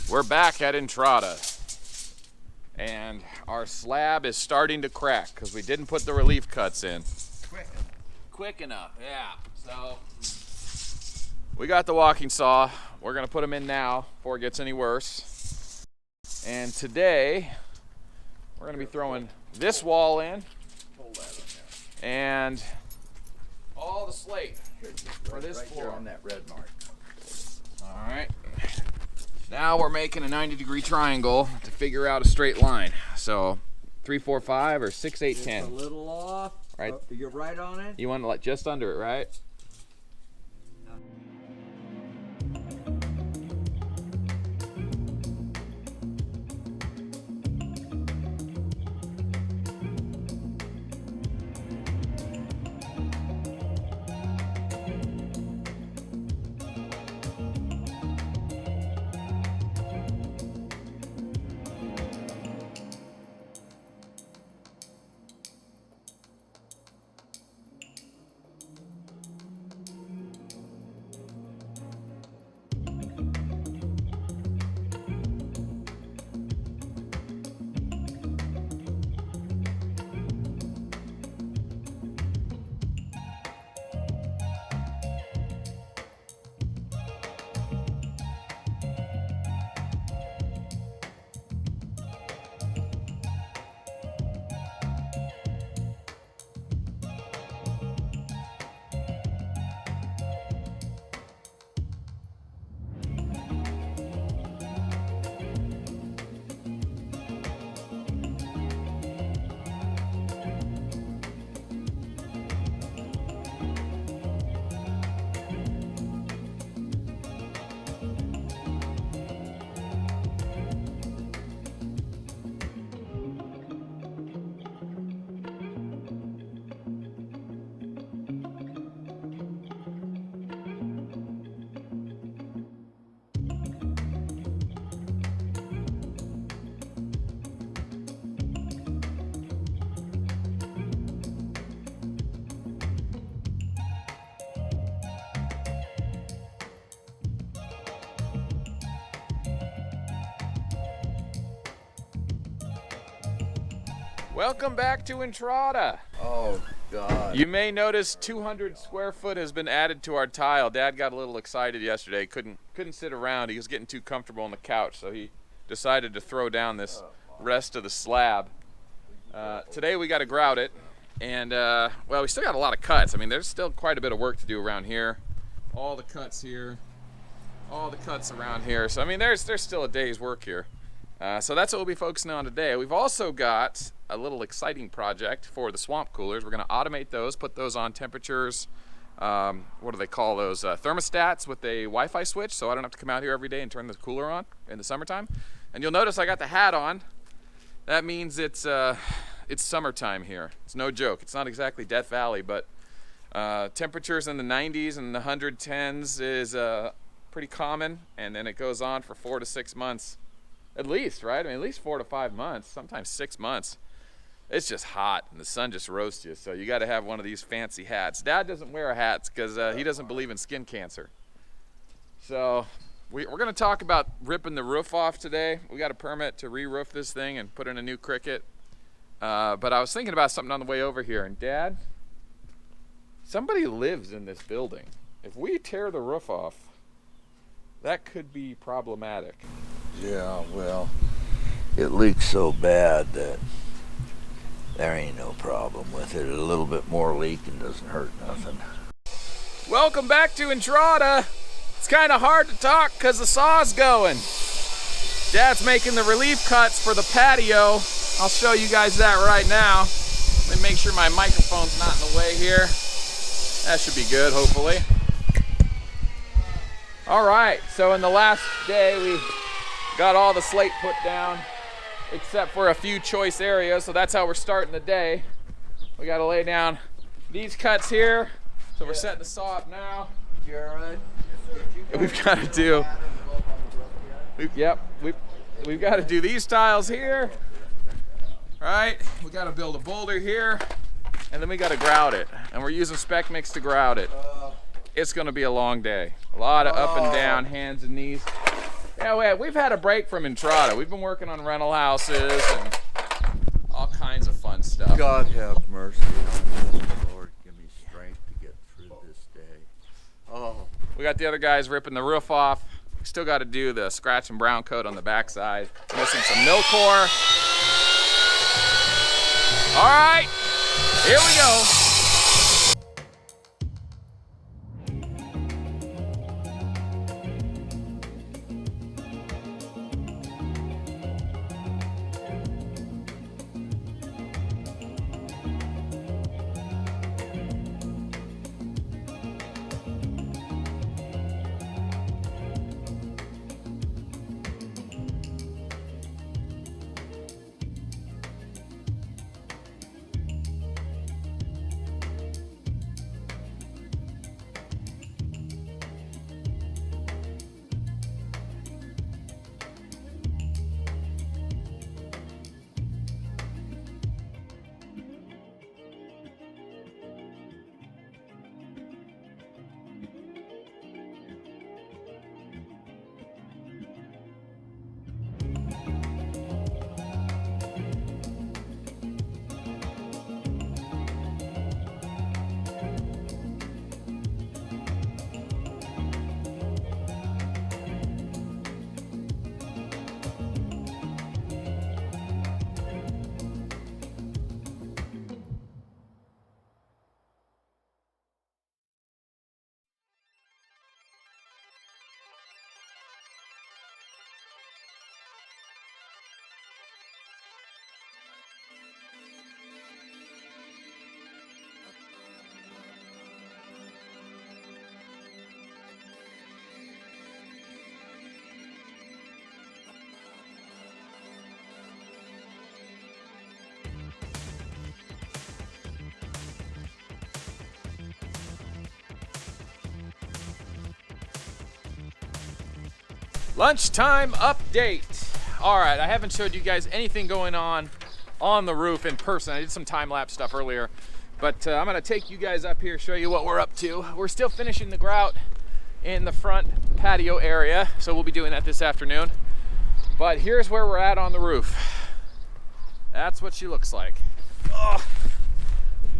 We're back at Entrada, and our slab is starting to crack because we didn't put the relief cuts in quick enough. Yeah, so we got the walking saw. We're gonna put them in now before it gets any worse. And today we're gonna be throwing this wall in and all the slate for this floor on that red mark. All right. Now we're making a 90-degree triangle to figure out a straight line. So 3, 4, 5 or 6, 8, 10. A little off. Right. You're right on it. You want to let just under it, right? Welcome back to Entrada. Oh, God. You may notice 200 square foot has been added to our tile. Dad got a little excited yesterday. Couldn't sit around. He was getting too comfortable on the couch, so he decided to throw down this rest of the slab. Today we got to grout it, and well, we still got a lot of cuts. I mean, there's still quite a bit of work to do around here. All the cuts here, all the cuts around here. So I mean, there's still a day's work here. So that's what we'll be focusing on today. We've also got a little exciting project for the swamp coolers. We're going to automate those, put those on temperatures. What do they call those? Thermostats with a Wi-Fi switch, so I don't have to come out here every day and turn the cooler on in the summertime. And you'll notice I got the hat on. That means it's summertime here. It's no joke. It's not exactly Death Valley, but temperatures in the 90s and the 110s is pretty common, and then it goes on for 4 to 6 months. At least, right? I mean, at least 4 to 5 months, sometimes 6 months. It's just hot, and the sun just roasts you, so you got to have one of these fancy hats. Dad doesn't wear hats because he doesn't believe in skin cancer. So we're going to talk about ripping the roof off today. We got a permit to re-roof this thing and put in a new Cricut. But I was thinking about something on the way over here, and Dad, somebody lives in this building. If we tear the roof off, that could be problematic. Yeah, well, it leaks so bad that there ain't no problem with it. A little bit more leak and doesn't hurt nothing. Welcome back to Entrada. It's kind of hard to talk because the saw's going. Dad's making the relief cuts for the patio. I'll show you guys that right now. Let me make sure my microphone's not in the way here. That should be good, hopefully. All right, so in the last day, we got all the slate put down except for a few choice areas, so that's how we're starting the day. We got to lay down these cuts here, so we're setting the saw up now. Jared, We've got to do, we've got to do these tiles here, right? We got to build a boulder here, and then we got to grout it, and we're using Spec Mix to grout it. It's going to be a long day. A lot of up and down, hands and knees. Yeah, we've had a break from Entrada. We've been working on rental houses and all kinds of fun stuff. God have mercy on us, Lord. Give me strength to get through this day. Oh, We got the other guys ripping the roof off. We still got to do the scratch and brown coat on the backside. Missing some mill core. All right, here we go. Lunchtime update. All right, I haven't showed you guys anything going on the roof in person. I did some time-lapse stuff earlier, but I'm gonna take you guys up here, show you what we're up to. We're still finishing the grout in the front patio area, so we'll be doing that this afternoon. But here's where we're at on the roof. That's what she looks like. Oh,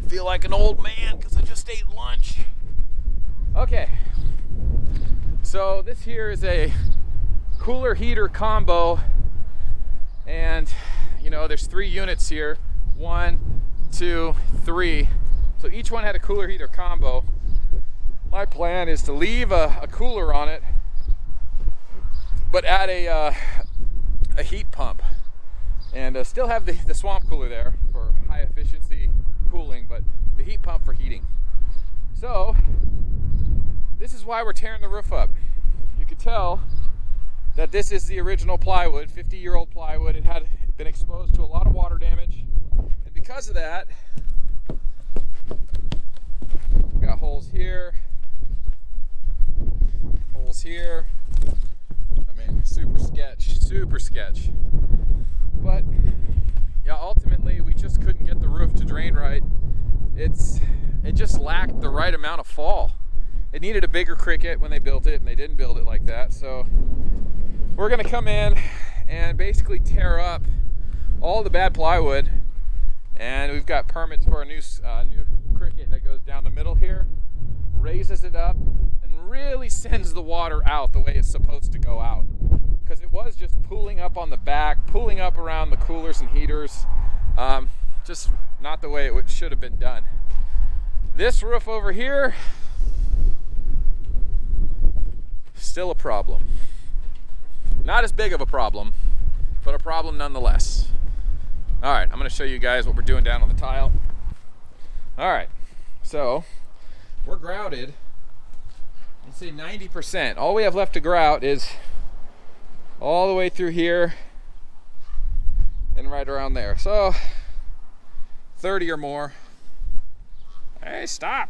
feel like an old man because I just ate lunch. Okay, so this here is a cooler heater combo, and you know there's 3 units here, 1, 2, 3, so each one had a cooler heater combo. My plan is to leave a cooler on it but add a heat pump, and still have the swamp cooler there for high efficiency cooling, but the heat pump for heating. So this is why we're tearing the roof up. You can tell that this is the original plywood, 50-year-old plywood. It had been exposed to a lot of water damage, and because of that, we got holes here, holes here. I mean, super sketch. But yeah, ultimately we just couldn't get the roof to drain right. It just lacked the right amount of fall. It needed a bigger cricket when they built it, and they didn't build it like that. So we're gonna come in and basically tear up all the bad plywood, and we've got permits for a new cricket that goes down the middle here, raises it up, and really sends the water out the way it's supposed to go out. Because it was just pooling up on the back, pooling up around the coolers and heaters, just not the way it should have been done. This roof over here, still a problem. Not as big of a problem, but a problem nonetheless. All right, I'm gonna show you guys what we're doing down on the tile. All right, so we're grouted, let's say 90%. All we have left to grout is all the way through here and right around there. So 30 or more. Hey, stop.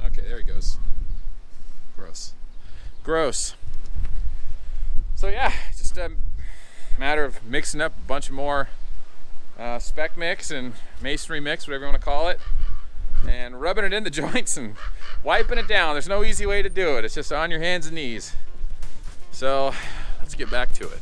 Okay, there he goes. Gross. So yeah, just a matter of mixing up a bunch of more spec mix and masonry mix, whatever you want to call it, and rubbing it in the joints and wiping it down. There's no easy way to do it. It's just on your hands and knees. So let's get back to it.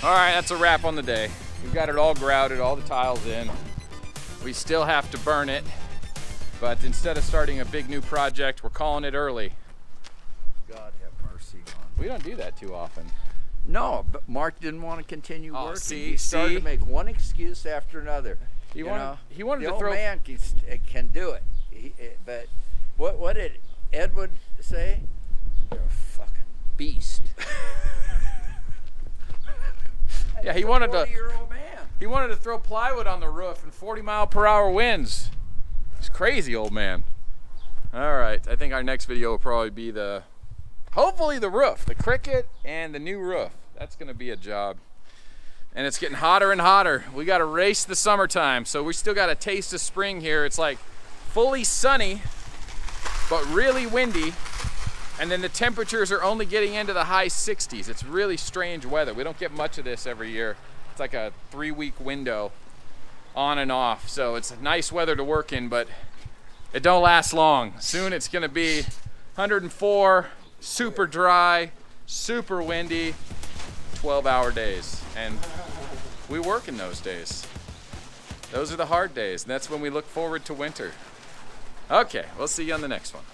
All right, that's a wrap on the day. We've got it all grouted, all the tiles in. We still have to burn it, but instead of starting a big new project, we're calling it early. God have mercy on. We don't do that too often. No, but Mark didn't want to continue Oh, working. see, He started see? to make one excuse after another. He wanted the to old throw. man can do it. But what did Edward say? You're a fucking beast. Yeah, he wanted to. 40-year-old man. He wanted to throw plywood on the roof in 40-mile-per-hour winds. He's crazy, old man. All right, I think our next video will probably be hopefully the roof, the Cricut and the new roof. That's gonna be a job. And it's getting hotter and hotter. We gotta race the summertime, so we still got a taste of spring here. It's like fully sunny, but really windy. And then the temperatures are only getting into the high 60s. It's really strange weather. We don't get much of this every year. It's like a 3-week window on and off. So it's nice weather to work in, but it don't last long. Soon it's gonna be 104, super dry, super windy, 12-hour days. And we work in those days. Those are the hard days, and that's when we look forward to winter. Okay, we'll see you on the next one.